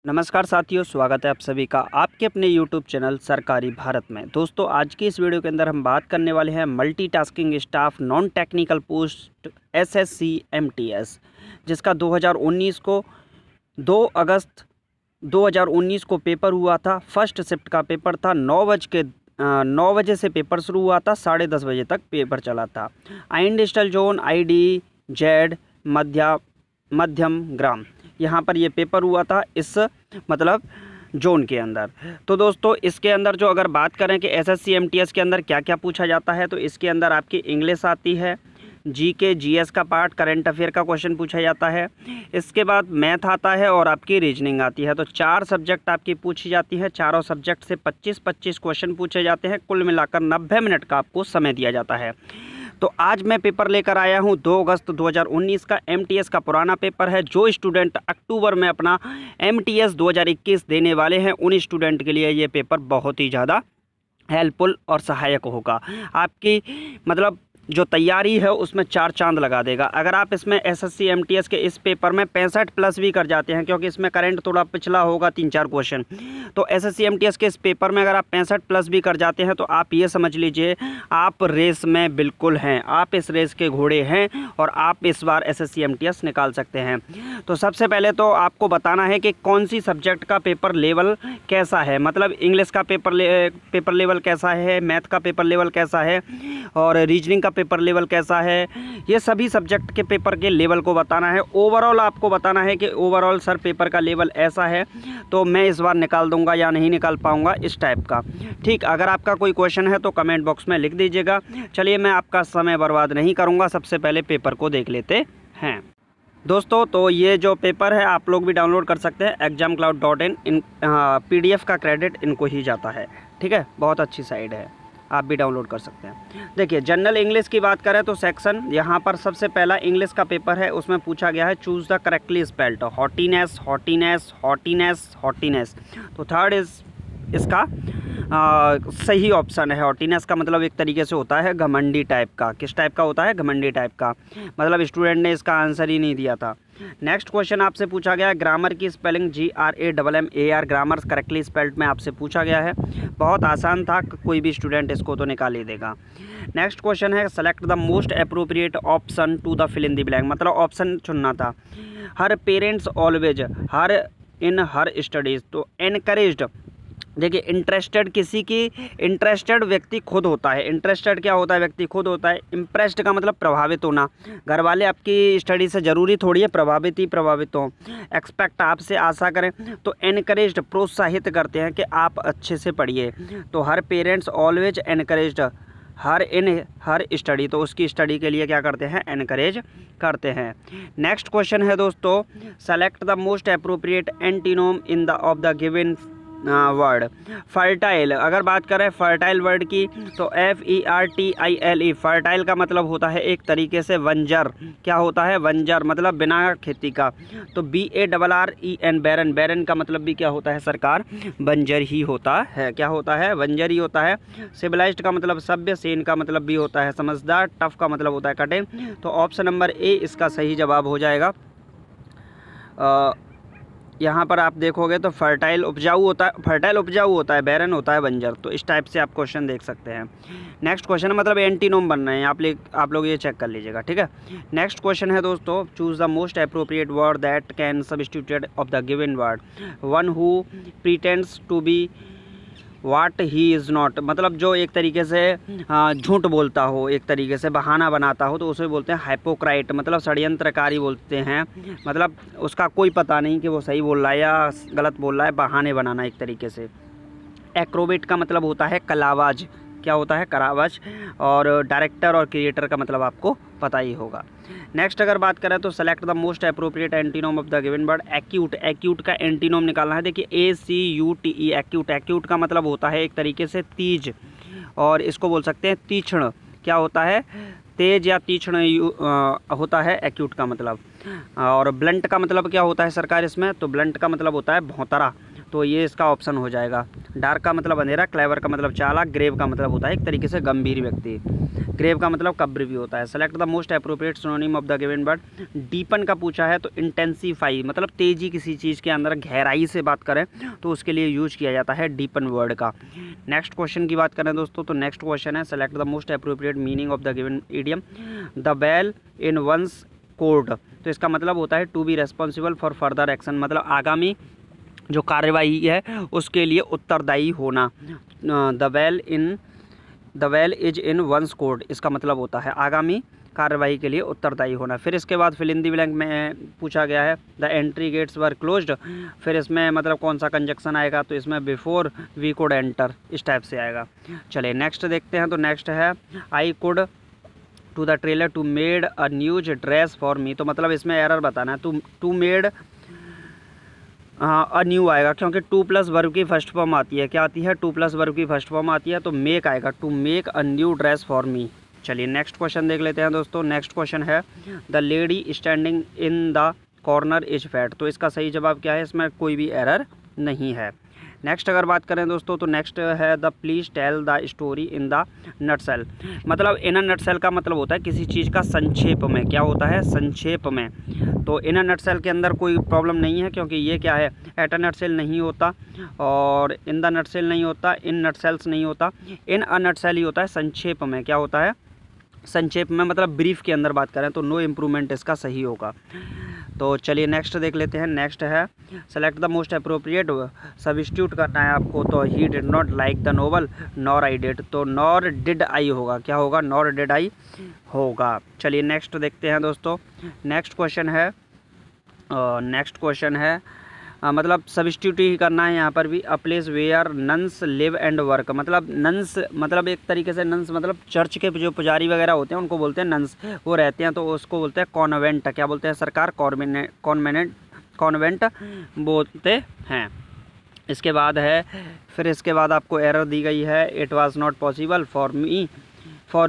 नमस्कार साथियों, स्वागत है आप सभी का आपके अपने YouTube चैनल सरकारी भारत में। दोस्तों, आज की इस वीडियो के अंदर हम बात करने वाले हैं multitasking staff non technical post SSC MTS, जिसका 2019 को 2 अगस्त 2019 को पेपर हुआ था। फर्स्ट शिफ्ट का पेपर था। 9 बजे से पेपर शुरू हुआ था, 10:30 बजे तक पेपर चला था। इंडस्ट्रियल जोन ID Z मध्यम ग्राम, यहाँ पर ये पेपर हुआ था इस जोन के अंदर। तो दोस्तों, इसके अंदर जो अगर बात करें कि SSC MTS के अंदर क्या क्या पूछा जाता है, तो इसके अंदर आपकी इंग्लिश आती है, GK GS का पार्ट, करंट अफेयर का क्वेश्चन पूछा जाता है। इसके बाद मैथ आता है और आपकी रीजनिंग आती है। तो 4 सब्जेक्ट आपकी पूछी जाती है। चारों सब्जेक्ट से 25-25 क्वेश्चन पूछे जाते हैं। कुल मिलाकर 90 मिनट का आपको समय दिया जाता है। तो आज मैं पेपर लेकर आया हूं 2 अगस्त 2019 का। MTS का पुराना पेपर है। जो स्टूडेंट अक्टूबर में अपना MTS 2021 देने वाले हैं, उन स्टूडेंट के लिए ये पेपर बहुत ही ज़्यादा हेल्पफुल और सहायक होगा। आपकी जो तैयारी है उसमें 4 चांद लगा देगा। अगर आप इसमें SSC MTS के इस पेपर में 65 प्लस भी कर जाते हैं, क्योंकि इसमें करंट थोड़ा पिछला होगा 3-4 क्वेश्चन, तो SSC MTS के इस पेपर में अगर आप 65 प्लस भी कर जाते हैं, तो आप ये समझ लीजिए आप रेस में बिल्कुल हैं, आप इस रेस के घोड़े हैं और आप इस बार SSC MTS निकाल सकते हैं। तो सबसे पहले तो आपको बताना है कि कौन सी सब्जेक्ट का पेपर लेवल कैसा है, इंग्लिश का पेपर लेवल कैसा है, मैथ का पेपर लेवल कैसा है और रीजनिंग का पेपर लेवल कैसा है। ये सभी सब्जेक्ट के पेपर के लेवल को बताना है। ओवरऑल आपको बताना है कि ओवरऑल सर पेपर का लेवल ऐसा है, तो मैं इस बार निकाल दूंगा या नहीं निकाल पाऊंगा, इस टाइप का। ठीक, अगर आपका कोई क्वेश्चन है तो कमेंट बॉक्स में लिख दीजिएगा। चलिए, मैं आपका समय बर्बाद नहीं करूंगा, सबसे पहले पेपर को देख लेते हैं। दोस्तों, तो ये जो पेपर है आप लोग भी डाउनलोड कर सकते हैं। examcloud.in PDF का क्रेडिट इनको ही जाता है। ठीक है, बहुत अच्छी साइट है, आप भी डाउनलोड कर सकते हैं। देखिए, जनरल इंग्लिश की बात करें तो सेक्शन यहाँ पर सबसे पहला इंग्लिश का पेपर है। उसमें पूछा गया है चूज़ द करेक्टली स्पेल्ड हॉटीनेस हॉटीनेस हॉटीनेस हॉटीनेस। तो थर्ड इसका सही ऑप्शन है। हॉटीनेस का मतलब एक तरीके से होता है घमंडी टाइप का। किस टाइप का होता है? घमंडी टाइप का। स्टूडेंट ने इसका आंसर ही नहीं दिया था। नेक्स्ट क्वेश्चन आपसे पूछा गया है ग्रामर की spelling GRAMMAR, grammar correctly spelled में आपसे पूछा गया है। बहुत आसान था, कोई भी स्टूडेंट इसको तो निकाल ही देगा। नेक्स्ट क्वेश्चन है select the most appropriate option to the fill in the blank, option चुनना था। Her parents always, her in her studies, तो एनकरेज्ड। देखिए, इंटरेस्टेड किसी की इंटरेस्टेड व्यक्ति खुद होता है। इंटरेस्टेड क्या होता है? व्यक्ति खुद होता है। इम्प्रेस्ड का मतलब प्रभावित होना। घर वाले आपकी स्टडी से ज़रूरी थोड़ी है प्रभावित हों। एक्सपेक्ट, आपसे आशा करें। तो एनकरेज्ड, प्रोत्साहित करते हैं कि आप अच्छे से पढ़िए। तो हर parents always encouraged her in her study, तो उसकी स्टडी के लिए क्या करते हैं? एनकरेज करते हैं। नेक्स्ट क्वेश्चन है दोस्तों select the most appropriate antonym in the of the given word. Fertile, अगर बात करें फर्टाइल वर्ड की, तो FERTILE, फर्टाइल का मतलब होता है एक तरीके से बंजर। क्या होता है? बंजर, मतलब बिना खेती का। तो BARREN, बैरन, बैरन का मतलब भी क्या होता है सरकार? बंजर ही होता है। क्या होता है? बंजर ही होता है। सिविलाइज्ड का मतलब सभ्य, सेन का मतलब भी होता है समझदार, टफ का मतलब होता है कठिन। तो ऑप्शन नंबर A इसका सही जवाब हो जाएगा। यहाँ पर आप देखोगे तो फर्टाइल उपजाऊ होता है, बैरन होता है बंजर। तो इस टाइप से आप क्वेश्चन देख सकते हैं। नेक्स्ट क्वेश्चन एंटीनोम बन रहे हैं, आप लोग ये चेक कर लीजिएगा। ठीक है, नेक्स्ट क्वेश्चन है दोस्तों choose the most appropriate word that can substituted of the given word. One who pretends to be what he is not, जो एक तरीके से झूठ बोलता हो, एक तरीके से बहाना बनाता हो, तो उसे बोलते हैं हाइपोक्राइट, षड्यंत्रकारी बोलते हैं। उसका कोई पता नहीं कि वो सही बोल रहा है या गलत बोल रहा है, बहाने बनाना एक तरीके से। एक्रोबेट का मतलब होता है कलाबाज। क्या होता है? कलाबाज। और डायरेक्टर और क्रिएटर का मतलब आपको पता ही होगा। नेक्स्ट अगर बात करें तो select the most appropriate antonym of the given word. Acute, acute का एंटीनोम निकालना है। देखिए, ACUTE, एक्यूट। एक्यूट का मतलब होता है एक तरीके से तीज, और इसको बोल सकते हैं तीक्ष्ण। क्या होता है? तेज या तीक्ष्ण होता है एक्यूट का मतलब। और ब्लंट का मतलब क्या होता है सरकार इसमें? तो ब्लंट का मतलब होता है भौंतरा। तो ये इसका ऑप्शन हो जाएगा। डार्क का मतलब अंधेरा, क्लेवर का मतलब चालाक, ग्रेव का मतलब होता है एक तरीके से गंभीर व्यक्ति, ग्रेव का मतलब कब्र भी होता है। Select the most appropriate synonym of the given word. Deepen का पूछा है तो इंटेंसीफाई मतलब तेजी, किसी चीज़ के अंदर गहराई से बात करें तो उसके लिए यूज किया जाता है डीपन वर्ड का। नेक्स्ट क्वेश्चन की बात करें दोस्तों तो नेक्स्ट क्वेश्चन है select the most appropriate meaning of the given idiom. The ball in one's court, तो इसका मतलब होता है to be responsible for further action, मतलब आगामी जो कार्यवाही है उसके लिए उत्तरदायी होना। The ball is in one's court, इसका मतलब होता है आगामी कार्रवाई के लिए उत्तरदायी होना। फिर इसके बाद फिल इन द ब्लैंक में पूछा गया है the entry gates were closed, फिर इसमें मतलब कौन सा कंजक्शन आएगा, तो इसमें बिफोर वी कुड एंटर इस टाइप से आएगा। चलिए नेक्स्ट देखते हैं, तो नेक्स्ट है I could to the trailer to made a news dress for me, तो मतलब इसमें एरर बताना है। टू मेड अ न्यू आएगा क्योंकि टू प्लस वर्ब की फर्स्ट फॉर्म आती है, क्या आती है, टू प्लस वर्ब की फर्स्ट फॉर्म आती है, तो मेक आएगा, to make a new dress for me. चलिए नेक्स्ट क्वेश्चन देख लेते हैं दोस्तों। नेक्स्ट क्वेश्चन है the lady standing in the corner is fat, तो इसका सही जवाब क्या है, इसमें कोई भी एरर नहीं है। नेक्स्ट अगर बात करें दोस्तों तो नेक्स्ट है the please tell the story in the nutshell, मतलब इन अ नटसेल का मतलब होता है किसी चीज़ का संक्षेप में, क्या होता है, संक्षेप में। तो इन अ नटसेल के अंदर कोई प्रॉब्लम नहीं है क्योंकि ये क्या है, एट अ नटसेल नहीं होता और इन द नटसेल नहीं होता, इन नटसेल्स नहीं होता, इन अ नटसेल ही होता है, संक्षेप में, क्या होता है, संक्षेप में, मतलब ब्रीफ के अंदर बात करें तो नो इम्प्रूवमेंट इसका सही होगा। तो चलिए नेक्स्ट देख लेते हैं। नेक्स्ट है select the most appropriate, substitute करना है आपको, तो he did not like the novel nor I did, तो नॉर डिड आई होगा, क्या होगा, नॉर डिड आई होगा। चलिए नेक्स्ट देखते हैं दोस्तों। नेक्स्ट क्वेश्चन है मतलब सब्स्टिट्यूट ही करना है यहाँ पर भी, a place where nuns live and work, मतलब नन्स मतलब एक तरीके से नन्स मतलब चर्च के जो पुजारी वगैरह होते हैं उनको बोलते हैं नन्स, वो रहते हैं तो उसको बोलते हैं कॉन्वेंट, क्या बोलते हैं सरकार, कॉन्वेंट बोलते हैं। इसके बाद है फिर इसके बाद आपको एरर दी गई है it was not possible for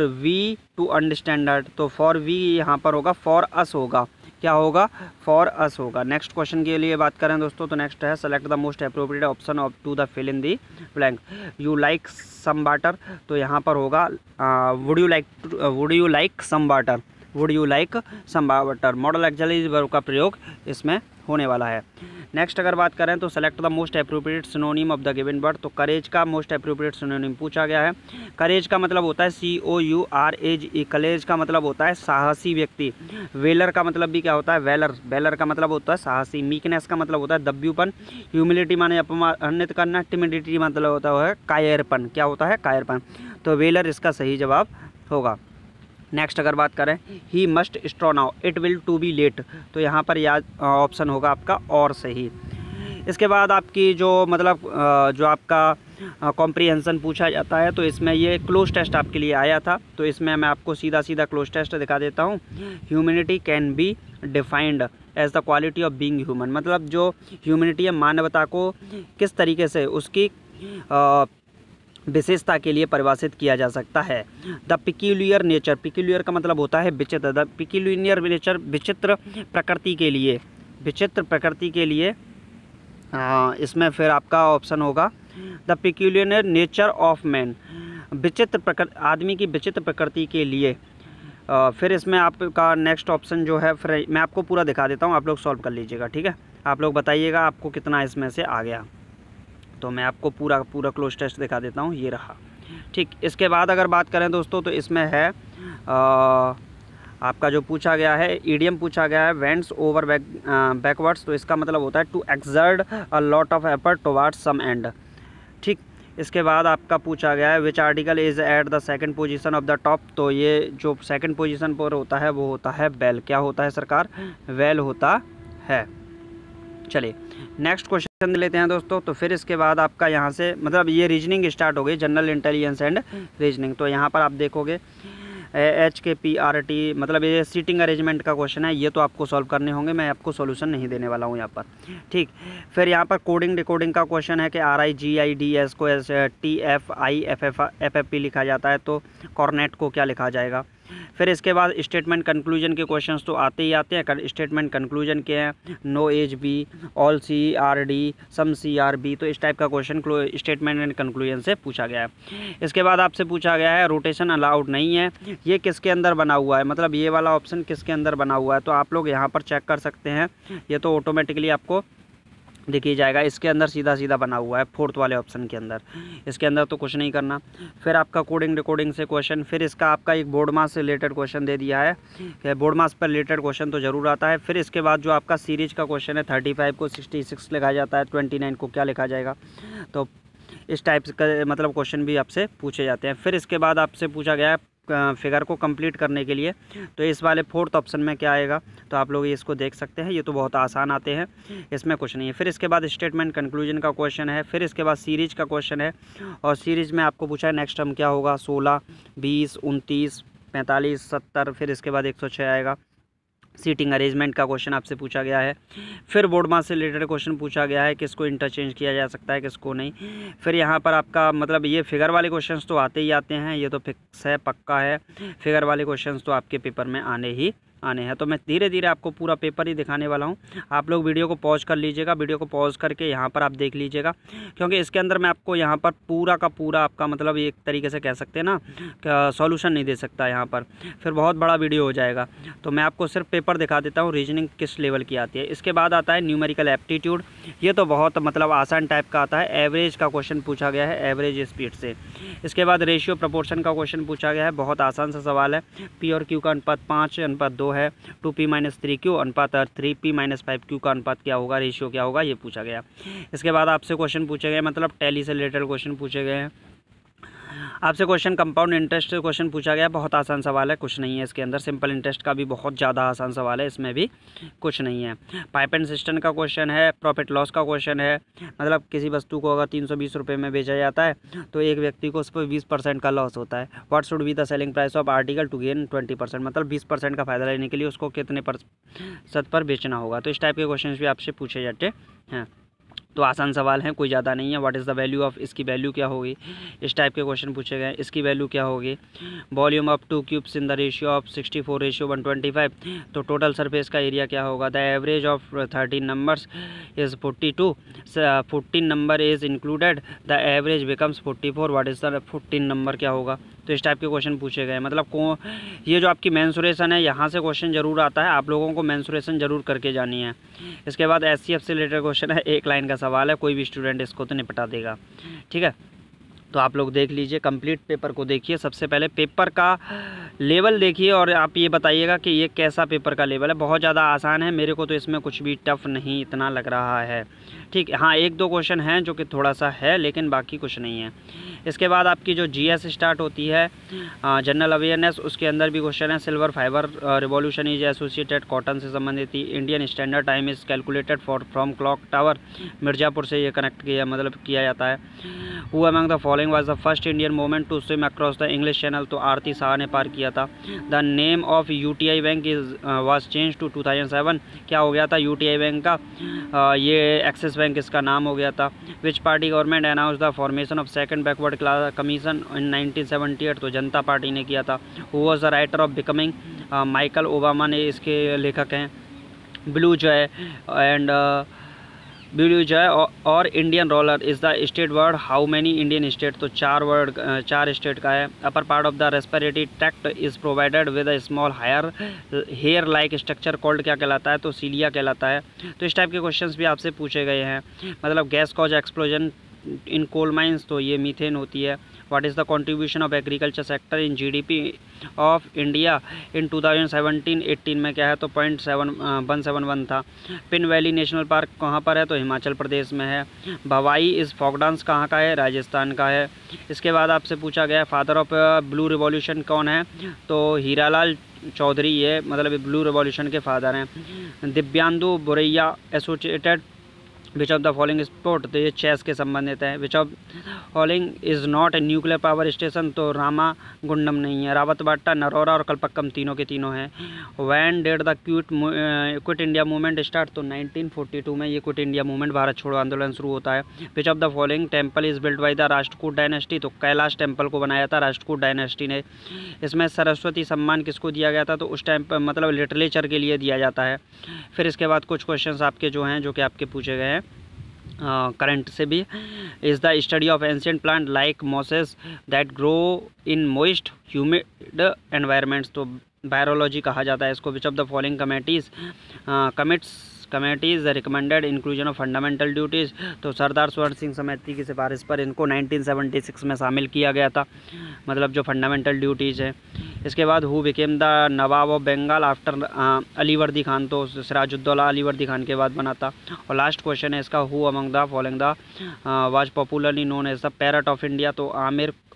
we to understand that, तो फॉर वी यहाँ पर होगा फॉर अस होगा, क्या होगा, फॉर अस होगा। नेक्स्ट क्वेश्चन के लिए बात करें दोस्तों तो नेक्स्ट है select the most appropriate option of to the fill in the blank. You like some water, तो यहाँ पर होगा would you like some water, would you like some water, modal auxiliary verb का प्रयोग इसमें होने वाला है। नेक्स्ट अगर बात करें तो select the most appropriate synonym of the given word, तो करेज का मोस्ट अप्रोप्रिएट सिनोनिम पूछा गया है। करेज का मतलब होता है COURAGE, करेज का मतलब होता है साहसी व्यक्ति। वेलर का मतलब भी क्या होता है, वेलर का मतलब होता है साहसी। मीकनेस का मतलब होता है दब्यूपन। ह्यूमिलिटी माने अपमानित करना। टिमिडिटी मतलब होता है कायरपन, क्या होता है, कायरपन। तो वेलर इसका सही जवाब होगा। नेक्स्ट अगर बात करें he must start now it will to be late, तो यहाँ पर याद ऑप्शन होगा आपका और सही। इसके बाद आपकी जो मतलब जो आपका कॉम्प्रिहेंशन पूछा जाता है तो इसमें ये क्लोज टेस्ट आपके लिए आया था, तो इसमें मैं आपको सीधा क्लोज टेस्ट दिखा देता हूँ। Humanity can be defined as the quality of being human, मतलब जो ह्यूमैनिटी है मानवता को किस तरीके से उसकी विशेषता के लिए परिभाषित किया जा सकता है। द पिक्यूलियर नेचर, पिक्यूलियर का मतलब होता है विचित्र, द पिक्यूलियर नेचर विचित्र प्रकृति के लिए, विचित्र प्रकृति के लिए इसमें फिर आपका ऑप्शन होगा the peculiar nature of man, विचित्र प्रकृति, आदमी की विचित्र प्रकृति के लिए। फिर इसमें आपका नेक्स्ट ऑप्शन जो है फिर मैं आपको पूरा दिखा देता हूँ, आप लोग सॉल्व कर लीजिएगा, ठीक है। आप लोग बताइएगा आपको कितना इसमें से आ गया। तो मैं आपको पूरा क्लोज टेस्ट दिखा देता हूँ, ये रहा, ठीक। इसके बाद अगर बात करें दोस्तों तो इसमें है आपका जो पूछा गया है ईडियम पूछा गया है वेंट्स ओवर बैकवर्ड्स, तो इसका मतलब होता है to exert a lot of effort towards some end, ठीक। इसके बाद आपका पूछा गया है which article is at the second position of the top, तो ये जो सेकंड पोजीशन पर होता है वो होता है वेल, क्या होता है सरकार, वेल होता है। चलिए नेक्स्ट क्वेश्चन लेते हैं दोस्तों। तो फिर इसके बाद आपका यहाँ से मतलब ये रीजनिंग स्टार्ट हो गई, जनरल इंटेलिजेंस एंड रीजनिंग। तो यहाँ पर आप देखोगे HKPRT मतलब ये सीटिंग अरेंजमेंट का क्वेश्चन है, ये तो आपको सॉल्व करने होंगे, मैं आपको सॉल्यूशन नहीं देने वाला हूँ यहाँ पर, ठीक। फिर यहाँ पर कोडिंग डिकोडिंग का क्वेश्चन है कि RIGIDS को TFIFFP लिखा जाता है, तो कॉर्नेट को क्या लिखा जाएगा। फिर इसके बाद स्टेटमेंट कंक्लूजन के क्वेश्चंस तो आते ही आते हैं। स्टेटमेंट कंक्लूजन के हैं, no as B, all CRD, some CRB, तो इस टाइप का क्वेश्चन स्टेटमेंट एंड कंक्लूजन से पूछा गया है। इसके बाद आपसे पूछा गया है रोटेशन अलाउड नहीं है, ये किसके अंदर बना हुआ है, मतलब ये वाला ऑप्शन किसके अंदर बना हुआ है, तो आप लोग यहाँ पर चेक कर सकते हैं। ये तो ऑटोमेटिकली आपको दिखी जाएगा, इसके अंदर सीधा सीधा बना हुआ है, फोर्थ वाले ऑप्शन के अंदर। इसके अंदर तो कुछ नहीं करना। फिर आपका कोडिंग रिकॉर्डिंग से क्वेश्चन, फिर इसका आपका एक बोर्ड मास से रिलेटेड क्वेश्चन दे दिया है कि बोर्ड मास पर रिलेटेड क्वेश्चन तो ज़रूर आता है। फिर इसके बाद जो आपका सीरीज का क्वेश्चन है 35 को 66 लिखा जाता है, 29 को क्या लिखा जाएगा, तो इस टाइप का मतलब क्वेश्चन भी आपसे पूछे जाते हैं। फिर इसके बाद आपसे पूछा गया है फिगर को कंप्लीट करने के लिए, तो इस वाले फोर्थ ऑप्शन में क्या आएगा, तो आप लोग इसको देख सकते हैं, ये तो बहुत आसान आते हैं, इसमें कुछ नहीं है। फिर इसके बाद स्टेटमेंट कंक्लूजन का क्वेश्चन है, फिर इसके बाद सीरीज का क्वेश्चन है, और सीरीज में आपको पूछा है नेक्स्ट टर्म क्या होगा, 16, 20, 29, 45, 70, फिर इसके बाद 106 आएगा। सीटिंग अरेंजमेंट का क्वेश्चन आपसे पूछा गया है। फिर बोर्ड मास से रिलेटेड क्वेश्चन पूछा गया है, किसको इंटरचेंज किया जा सकता है, किसको नहीं। फिर यहाँ पर आपका मतलब ये फिगर वाले क्वेश्चंस तो आते ही आते हैं, ये तो फिक्स है, पक्का है, फिगर वाले क्वेश्चंस तो आपके पेपर में आने हैं। तो मैं धीरे धीरे आपको पूरा पेपर ही दिखाने वाला हूँ। आप लोग वीडियो को पॉज कर लीजिएगा, वीडियो को पॉज करके यहाँ पर आप देख लीजिएगा, क्योंकि इसके अंदर मैं आपको यहाँ पर पूरा का पूरा आपका मतलब एक तरीके से कह सकते हैं ना सॉल्यूशन नहीं दे सकता यहाँ पर, फिर बहुत बड़ा वीडियो हो जाएगा। तो मैं आपको सिर्फ पेपर दिखा देता हूँ, रीजनिंग किस लेवल की आती है। इसके बाद आता है न्यूमेरिकल एप्टीट्यूड, ये तो बहुत मतलब आसान टाइप का आता है, एवरेज का क्वेश्चन पूछा गया है, एवरेज स्पीड से। इसके बाद रेशियो प्रपोर्शन का क्वेश्चन पूछा गया है, बहुत आसान सा सवाल है। P और Q का अनुपात 5:2 है, 2P - 3Q अनुपात 3P - 5Q का अनुपात क्या होगा, रेशियो क्या होगा, ये पूछा गया। इसके बाद आपसे क्वेश्चन पूछे गए, मतलब टैली से रिलेटेड क्वेश्चन पूछे गए हैं। आपसे क्वेश्चन कंपाउंड इंटरेस्ट से क्वेश्चन पूछा गया, बहुत आसान सवाल है, कुछ नहीं है इसके अंदर। सिंपल इंटरेस्ट का भी बहुत ज़्यादा आसान सवाल है, इसमें भी कुछ नहीं है। पाइप एंड सिस्टम का क्वेश्चन है, प्रॉफिट लॉस का क्वेश्चन है, मतलब किसी वस्तु को अगर 320 रुपये में बेचा जाता है तो एक व्यक्ति को उस पर 20% का लॉस होता है। What should be the selling price of article to gain 20%, मतलब 20% का फ़ायदा लेने के लिए उसको कितने % पर बेचना होगा। तो इस टाइप के क्वेश्चन भी आपसे पूछे जाते हैं, तो आसान सवाल हैं, कोई ज़्यादा नहीं है। What is the value of, इसकी वैल्यू क्या होगी, इस टाइप के क्वेश्चन पूछे गए, इसकी वैल्यू क्या होगी। Volume of 2 cubes in the ratio of 64:125, तो टोटल सरफेस का एरिया क्या होगा। The average of 13 numbers is 42, 14 number is included, the average becomes 44, what is the 14 number क्या होगा। तो इस टाइप के क्वेश्चन पूछे गए, मतलब ये जो आपकी मेंसुरेशन है, यहाँ से क्वेश्चन ज़रूर आता है, आप लोगों को मेंसुरेशन ज़रूर करके जानी है। इसके बाद SCF से रिलेटेड क्वेश्चन है, एक लाइन का सवाल है, कोई भी स्टूडेंट इसको तो निपटा देगा, ठीक है। तो आप लोग देख लीजिए, कंप्लीट पेपर को देखिए। सबसे पहले पेपर का लेवल देखिए और आप ये बताइएगा कि ये कैसा पेपर का लेवल है। बहुत ज़्यादा आसान है, मेरे को तो इसमें कुछ भी टफ़ नहीं इतना लग रहा है, ठीक है। हाँ, 1-2 क्वेश्चन हैं जो कि थोड़ा सा है, लेकिन बाकी कुछ नहीं है। इसके बाद आपकी जो GS स्टार्ट होती है, जनरल अवेयरनेस, उसके अंदर भी क्वेश्चन है। Silver fibre revolution is associated cotton से संबंधित थी। Indian standard time is calculated from clock tower, Mirzapur से ये कनेक्ट किया मतलब किया जाता है। Who among the following was the first Indian woman to swim across the English channel, तो आरती शाह ने पार किया था। The name of UTI bank is was change to 2007, क्या हो गया था UTI बैंक का ये एक्सिस बैंक इसका नाम हो गया था। Which party government announce the formation of second backward class commission in 1978, तो जनता पार्टी ने किया था। Who was the writer of becoming, Michael Obama ने इसके लेखक हैं। Blue jay and blue jay और Indian roller is the state word, how many Indian state, तो 4 स्टेट का है। Upper part of the respiratory tract is provided with a small hair like structure called, क्या कहलाता है, तो सीलिया कहलाता है। तो इस टाइप के क्वेश्चंस भी आपसे पूछे गए हैं। मतलब gas cause explosion in coal mines, तो ये मीथेन होती है। What is the contribution of agriculture sector in GDP of India इन 2017-18 में क्या है, तो 0.171 था। पिन वैली नेशनल पार्क कहाँ पर है, तो हिमाचल प्रदेश में है। भवाई इस फोक डांस कहाँ का है, राजस्थान का है। इसके बाद आपसे पूछा गया फादर ऑफ ब्लू रिवॉल्यूशन कौन है, तो हीरालाल चौधरी, ये मतलब ब्लू रिवॉल्यूशन के फादर हैं। दिव्यांदु बुरैया associated which of the following sport, तो ये चेस के संबंधित है। Which of following is not a nuclear power station, तो रामागुंडम नहीं है। रावतबाटा, नरोरा और कल्पक्कम तीनों के तीनों हैं। When did the quit India movement start, तो 1942 में ये क्विट इंडिया मूवमेंट, भारत छोड़ो आंदोलन शुरू होता है। Which of the following temple is built by the Rashtrakuta dynasty, तो कैलाश टेम्पल को बनाया था राष्ट्रकूट डायनेस्टी ने। इसमें सरस्वती सम्मान किसको दिया गया था, तो उस टाइम पर मतलब लिटरेचर के लिए दिया जाता है। फिर इसके बाद कुछ क्वेश्चंस आपके जो हैं, जो कि आपके पूछे गए हैं करंट से भी। Is the study of ancient plant like mosses that grow in moist humid environments, तो बायोलॉजी कहा जाता है इसको। Which of the following committees recommended inclusion of fundamental duties, तो सरदार स्वर्ण सिंह समिति की सिफारिश पर इनको 1976 में शामिल किया गया था, मतलब जो फंडामेंटल ड्यूटीज़ है। इसके बाद who became the Nawab of Bengal after Alivardi Khan, तो सिराजुद्दौला अलीवर्दी खान के बाद बना था। और लास्ट क्वेश्चन है इसका, who among the following the was popularly known as the parrot of India, तो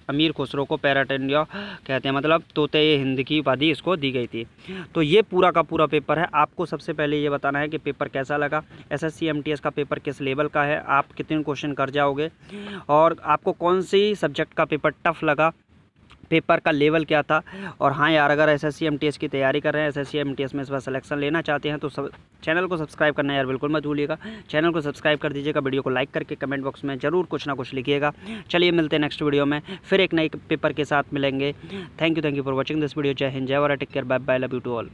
अमीर खुसरो को पैरट इंडिया कहते हैं, मतलब तोते हिंद की उपाधि इसको दी गई थी। तो ये पूरा का पूरा पेपर है। आपको सबसे पहले ये बताना है कि पेपर कैसा लगा, SSC MTS का पेपर किस लेवल का है, आप कितने क्वेश्चन कर जाओगे, और आपको कौन सी सब्जेक्ट का पेपर टफ लगा, पेपर का लेवल क्या था। और हाँ यार, अगर SSC MTS की तैयारी कर रहे हैं, SSC MTS में इस बार सिलेक्शन लेना चाहते हैं, तो सब चैनल को सब्सक्राइब करना यार बिल्कुल मत भूलिएगा। चैनल को सब्सक्राइब कर दीजिएगा, वीडियो को लाइक करके कमेंट बॉक्स में ज़रूर कुछ ना कुछ लिखिएगा। चलिए मिलते हैं नेक्स्ट वीडियो में, फिर एक नए पेपर के साथ मिलेंगे। Thank you for watching this video. Jai Hind, Jai Bharat, take care, bye bye, love you to all.